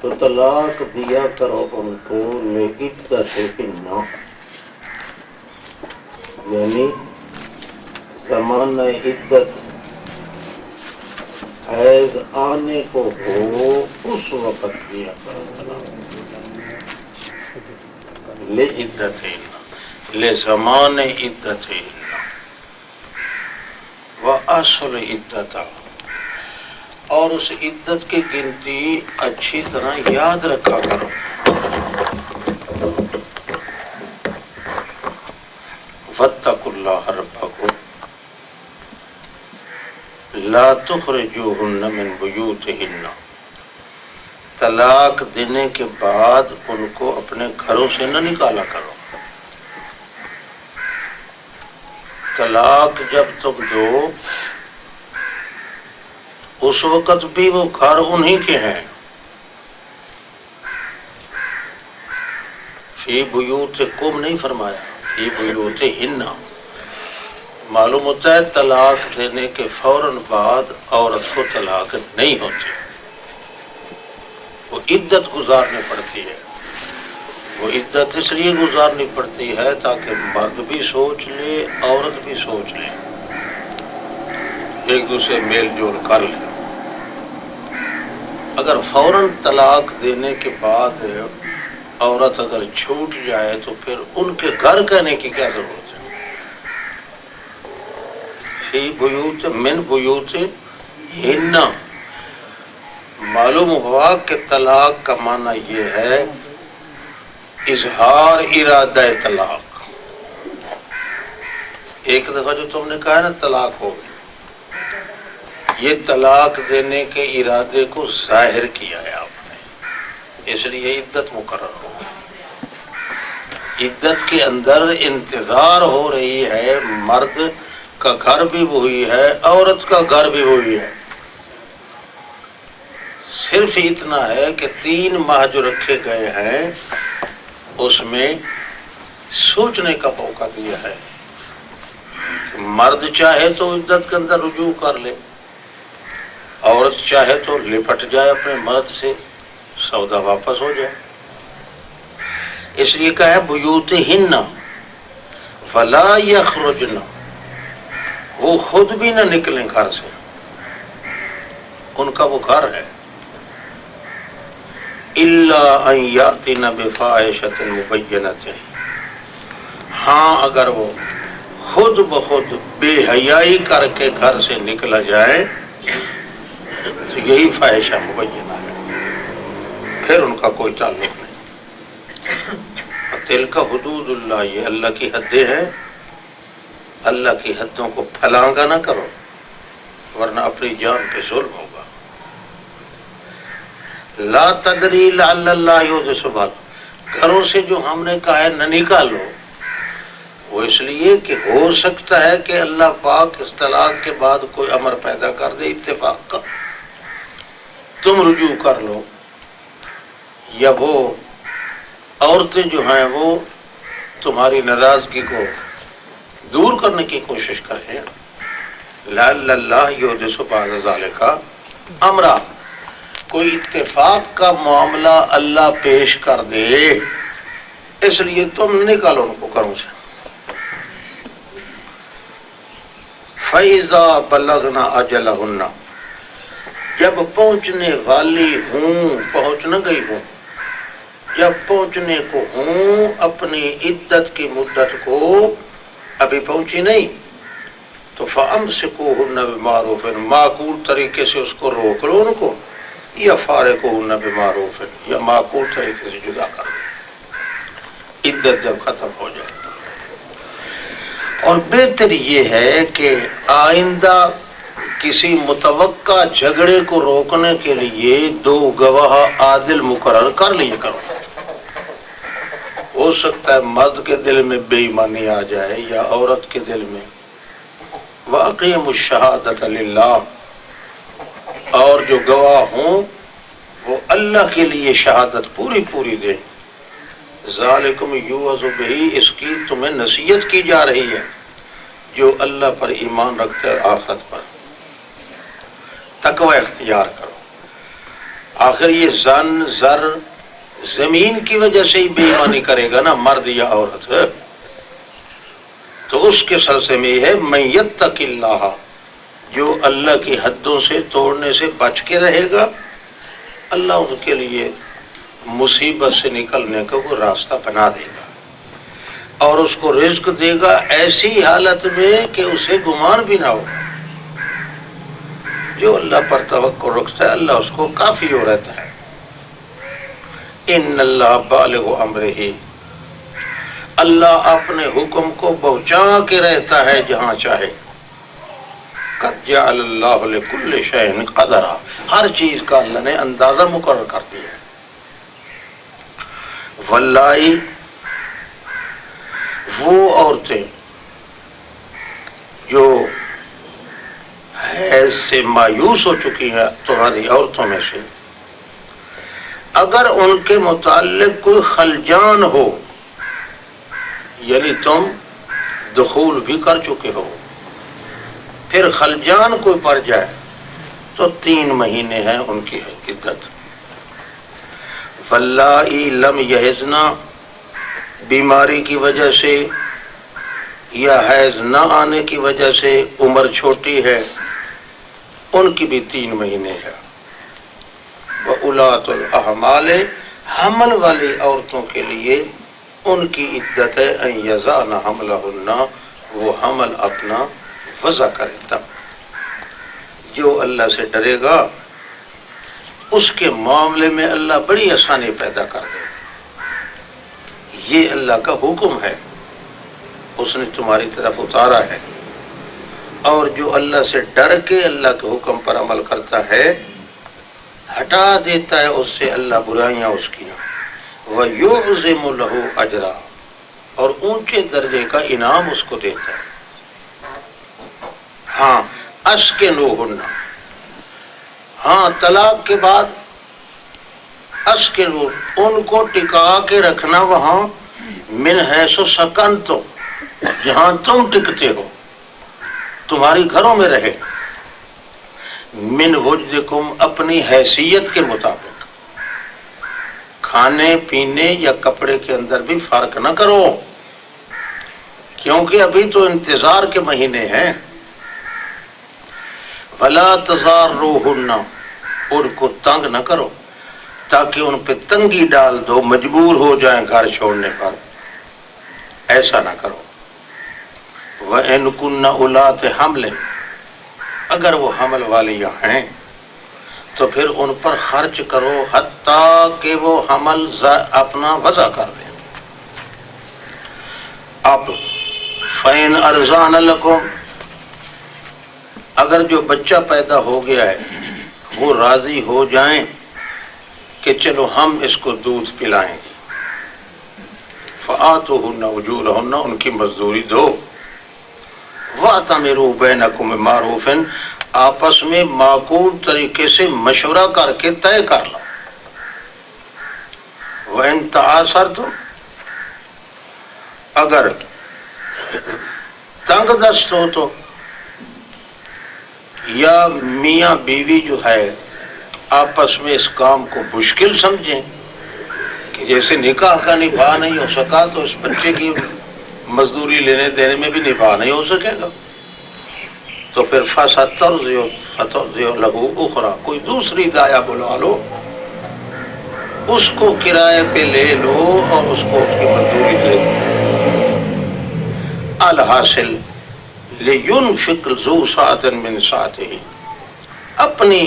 تو طلاق دیا کرو ان کو لعدت ہن، یعنی زمانہ عدت حیض آنے کو ہو اس وقت دیا کرو طلاق، لعدت ہن، لزمان عدت ہن وَأَصْلِ عدت، اور اس عدت کی گنتی اچھی طرح یاد رکھا کرو۔ وَاتَّقُوا اللَّهَ رَبَّكُمْ لَا تُخْرِجُوهُنَّ مِنْ بُيُوتِهِنَّ، طلاق دینے کے بعد ان کو اپنے گھروں سے نہ نکالا کرو۔ طلاق جب تم دو اس وقت بھی وہ گھر انہی کے ہیں۔ فی بیوتکم نہیں فرمایا، فی بیوتہن۔ معلوم ہوتا ہے طلاق دینے کے فوراً بعد عورت کو طلاق نہیں ہوتی، وہ عدت گزارنی پڑتی ہے۔ وہ عدت اس لیے گزارنی پڑتی ہے تاکہ مرد بھی سوچ لے، عورت بھی سوچ لے، ایک دوسرے میل جول کر لے۔ اگر فوراً طلاق دینے کے بعد عورت اگر چھوٹ جائے تو پھر ان کے گھر کہنے کی کیا ضرورت ہے؟ فی بیوت من بیوت ہن، معلوم ہوا کہ طلاق کا معنی یہ ہے اظہار ارادہ طلاق۔ ایک دفعہ جو تم نے کہا نا طلاق ہو گئی، یہ طلاق دینے کے ارادے کو ظاہر کیا ہے آپ نے، اس لیے عدت مقرر ہو گئی۔ عدت کے اندر انتظار ہو رہی ہے، مرد کا گھر بھی وہی ہے، عورت کا گھر بھی وہی ہے، صرف اتنا ہے کہ 3 ماہ جو رکھے گئے ہیں اس میں سوچنے کا موقع دیا ہے۔ مرد چاہے تو عدت کے اندر رجوع کر لے، عورت چاہے تو لپٹ جائے اپنے مرد سے، سودا واپس ہو جائے۔ اس لیے کہا ہے بیوتہن فلا یخرجن، وہ خود بھی نہ نکلیں گھر سے، ان کا وہ گھر ہے۔ الا ان یاتین بفاحشۃ مبینۃ، ہاں اگر وہ خود بخود بے حیائی کر کے گھر سے نکلا جائے تو یہی فاحشہ مبینہ ہے، پھر ان کا کوئی تعلق نہیں۔ تلک حدود اللہ، یہ اللہ کی حدیں ہیں، اللہ کی حدوں کو پھلانگا نہ کرو ورنہ اپنی جان پہ ظلم ہوگا۔ لا تدری لعل اللہ یحدث بعد، گھروں سے جو ہم نے کہا ہے نہ نکالو، وہ اس لیے کہ ہو سکتا ہے کہ اللہ پاک اس طلاق کے بعد کوئی امر پیدا کر دے اتفاق کا، تم رجوع کر لو، یا وہ عورتیں جو ہیں وہ تمہاری ناراضگی کو دور کرنے کی کوشش کریں۔ لعل اللہ یحدث بعد ذلک امرا، کوئی اتفاق کا معاملہ اللہ پیش کر دے، اس لیے تم نکالو ان کو گھروں سے۔ فَإِذَا بَلَغْنَ أَجَلَهُنَّ، جب پہنچنے والی ہوں، پہنچ نہ گئی ہوں، جب پہنچنے کو ہوں اپنی عدت کی مدت کو، ابھی پہنچی نہیں، تو فَأَمْسِكُوهُنَّ بِمَعْرُوفٍ، معقول طریقے سے اس کو روک لو ان کو، یا فارقوهن بمعروف، یا معقول طریقے سے جدا کر دو عدت جب ختم ہو جائے۔ اور بہتر یہ ہے کہ آئندہ کسی متوقع جھگڑے کو روکنے کے لیے 2 گواہ عادل مقرر کر لیے کرو۔ ہو سکتا ہے مرد کے دل میں بے ایمانی آ جائے یا عورت کے دل میں۔ وَأَقِیمُوا الشَّهَادَةَ لِلَّهِ، اور جو گواہ ہوں وہ اللہ کے لیے شہادت پوری پوری دیں۔ ذالکم یوعظ بہ، اس کی تمہیں نصیحت کی جا رہی ہے جو اللہ پر ایمان رکھتے ہیں، آخرت پر تقوی اختیار کرو۔ آخر یہ زن زر زمین کی وجہ سے ہی بے ایمانی کرے گا نا، مرد یا عورت. تو اس کے سلسلے میں یہ ہے من یتق اللہ، جو اللہ کی حدوں سے توڑنے سے بچ کے رہے گا، اللہ ان کے لیے مصیبت سے نکلنے کا وہ راستہ بنا دے گا، اور اس کو رزق دے گا ایسی حالت میں کہ اسے گمان بھی نہ ہو. جو اللہ پر توقع رکھتا ہے اللہ اس کو کافی ہو رہتا ہے. ان اللہ بالغ امرہ، اللہ اپنے حکم کو پہنچا کے رہتا ہے جہاں چاہے. قد جعل اللہ لکل شیء قدرا، ہر چیز کا اللہ نے اندازہ مقرر کر دیا ہے. واللہ، وہ عورتیں جو حیض سے مایوس ہو چکی ہیں تمہاری عورتوں میں سے، اگر ان کے متعلق کوئی خلجان ہو، یعنی تم دخول بھی کر چکے ہو پھر خلجان کوئی پڑ جائے تو 3 مہینے ہیں ان کی عدت. واللائی لم یحضن، بیماری کی وجہ سے یا حیض نہ آنے کی وجہ سے عمر چھوٹی ہے، ان کی بھی 3 مہینے ہے. وَأُولَاتُ الْأَحْمَالِ، حمل والی عورتوں کے لیے ان کی عدت ہے ان یضعن حملہن، وہ حمل اپنا وضع کرے. تب جو اللہ سے ڈرے گا اس کے معاملے میں اللہ بڑی آسانی پیدا کر دے. یہ اللہ کا حکم ہے، اس نے تمہاری طرف اتارا ہے. اور جو اللہ سے ڈر کے اللہ کے حکم پر عمل کرتا ہے ہٹا دیتا ہے اس سے اللہ برائیاں اس کی، وَيُعْظِمُ لَهُ أَجْرًا، اور اونچے درجے کا انعام اس کو دیتا ہے. ہاں اسکنوہن، ہاں طلاق کے بعد اسکنو، ان کو ٹکا کے رکھنا وہاں، من حیث سکنتم، جہاں تم ٹکتے ہو، تمہاری گھروں میں رہے. من وجدکم، اپنی حیثیت کے مطابق، کھانے پینے یا کپڑے کے اندر بھی فرق نہ کرو، کیونکہ ابھی تو انتظار کے مہینے ہیں. ولا تضاروہن، ان کو تنگ نہ کرو تاکہ ان پہ تنگی ڈال دو، مجبور ہو جائیں گھر چھوڑنے پر، ایسا نہ کرو. وَإِن كُنَّ أُولَاتِ حَمْلٍ، اگر وہ حمل والیاں ہیں تو پھر ان پر خرچ کرو حتیٰ کہ وہ حمل اپنا وضع کر دیں. اب فَإِنْ أَرْضَعْنَ لَكُمْ، اگر جو بچہ پیدا ہو گیا ہے وہ راضی ہو جائیں کہ چلو ہم اس کو دودھ پلائیں گے، فآتوہن اجورہن، ان کی مزدوری دو. وَأْتَمِرُوا بَيْنَكُمْ بِمَعْرُوفٍ، آپس میں معقول طریقے سے مشورہ کر کے طے کر لو. وَإِن تَعَاسَرْتُمْ، اگر تنگ دست ہو تو، یا میاں بیوی جو ہے آپس میں اس کام کو مشکل سمجھیں کہ جیسے نکاح کا نبھا نہیں ہو سکا تو اس بچے کی مزدوری لینے دینے میں بھی نبھا نہیں ہو سکے گا، تو پھر فَتُرْضِعُ لَهُ أُخْرَى، کوئی دوسری دایا بلا لو، اس کو کرائے پہ لے لو اور اس کو اس کی مزدوری دے دو. الحاصل لِيُنْفِقْ ذُو سَعَةٍ مِّن سَعَتِهِ، اپنی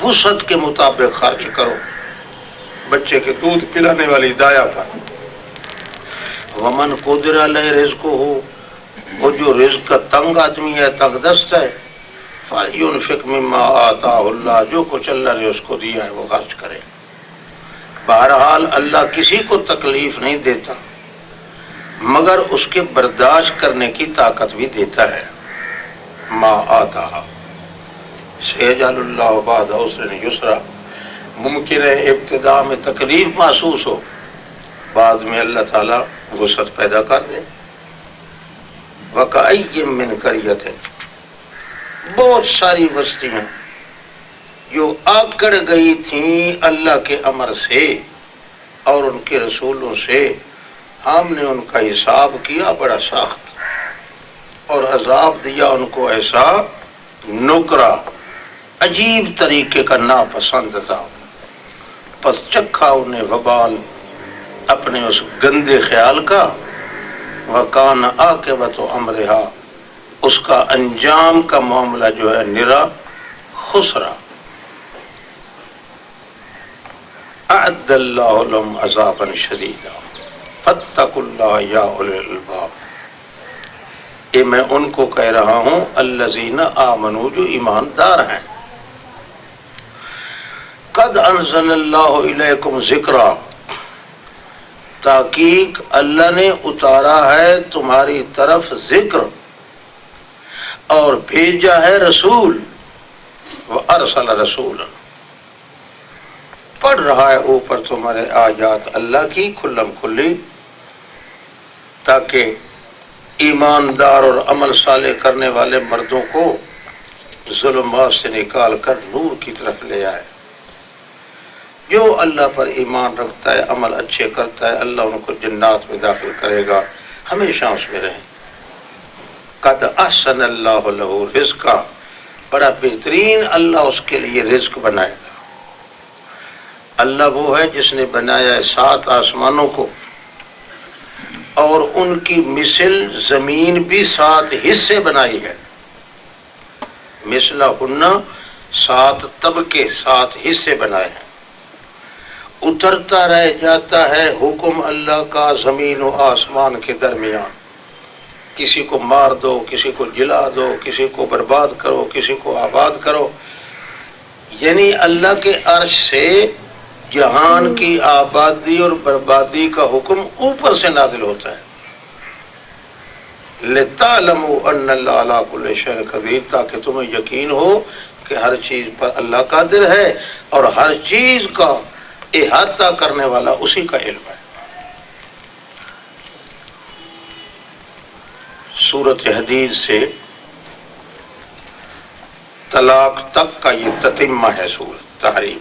وسعت کے مطابق خرچ کرو بچے کے دودھ پلانے والی دایا پر. ومن قدر علیہ رزقہ، وہ جو رزق کا تنگ آدمی ہے، تنگ دست ہے، فَلْيُنْفِقْ مِمَّا آتَاهُ اللَّهُ، جو کچھ اللہ نے اس کو دیا ہے وہ خرچ کرے. بہرحال اللہ کسی کو تکلیف نہیں دیتا مگر اس کے برداشت کرنے کی طاقت بھی دیتا ہے. ما آتاہا سیجعل اللہ بعد عسر یسرا، ممکن ہے ابتداء میں تکلیف محسوس ہو، بعد میں اللہ تعالیٰ وسعت پیدا کر دے. وَكَأَيٍّ مِّن قَرْيَةٍ، بہت ساری بستیاں جو آکڑ گئی تھیں اللہ کے امر سے اور ان کے رسولوں سے، ہم نے ان کا حساب کیا بڑا سخت اور عذاب دیا ان کو ایسا نکرا، عجیب طریقے کا ناپسند تھا، پس چکھا انہیں وبال اپنے اس گندے خیال کا، وَكَانَ عَاقِبَةُ أَمْرِهَا، اس کا انجام کا معاملہ جو ہے نرا خسرا۔ اعد اللہ لهم عذابا شدیدا فاتقوا اللہ یا اولی الالباب۔ یہ میں ان کو کہہ رہا ہوں الذین آمنوا، جو ایماندار ہیں، قد انزل اللہ الیکم ذکرا، تحقیق اللہ نے اتارا ہے تمہاری طرف ذکر اور بھیجا ہے رسول، وارسل رسولا، پڑھ رہا ہے اوپر تمہارے آیات اللہ کی کھلم کھلی، تاکہ ایماندار اور عمل صالح کرنے والے مردوں کو ظلمات سے نکال کر نور کی طرف لے آئے۔ جو اللہ پر ایمان رکھتا ہے، عمل اچھے کرتا ہے، اللہ ان کو جنات میں داخل کرے گا، ہمیشہ اس میں رہیں۔ قد احسن اللہ له رزقا، بڑا بہترین اللہ اس کے لیے رزق بنائے گا۔ اللہ وہ ہے جس نے بنایا ہے 7 آسمانوں کو اور ان کی مثل زمین بھی 7 حصے بنائی ہے، مثلہ ہنہ 7 طبقے 7 حصے بنائے ہیں، اترتا رہ جاتا ہے حکم اللہ کا زمین و آسمان کے درمیان، کسی کو مار دو، کسی کو جلا دو، کسی کو برباد کرو، کسی کو آباد کرو، یعنی اللہ کے عرش سے جہان کی آبادی اور بربادی کا حکم اوپر سے نازل ہوتا ہے، لِتَعْلَمُوا أَنَّ اللَّهَ عَلَىٰ كُلِّ شَيْءٍ قَدِيرٌ، تاکہ تمہیں یقین ہو کہ ہر چیز پر اللہ قادر ہے اور ہر چیز کا احاطہ کرنے والا اسی کا علم ہے۔ سورۃ حدید سے طلاق تک کا یہ تتمہ ہے سورۃ تحریم۔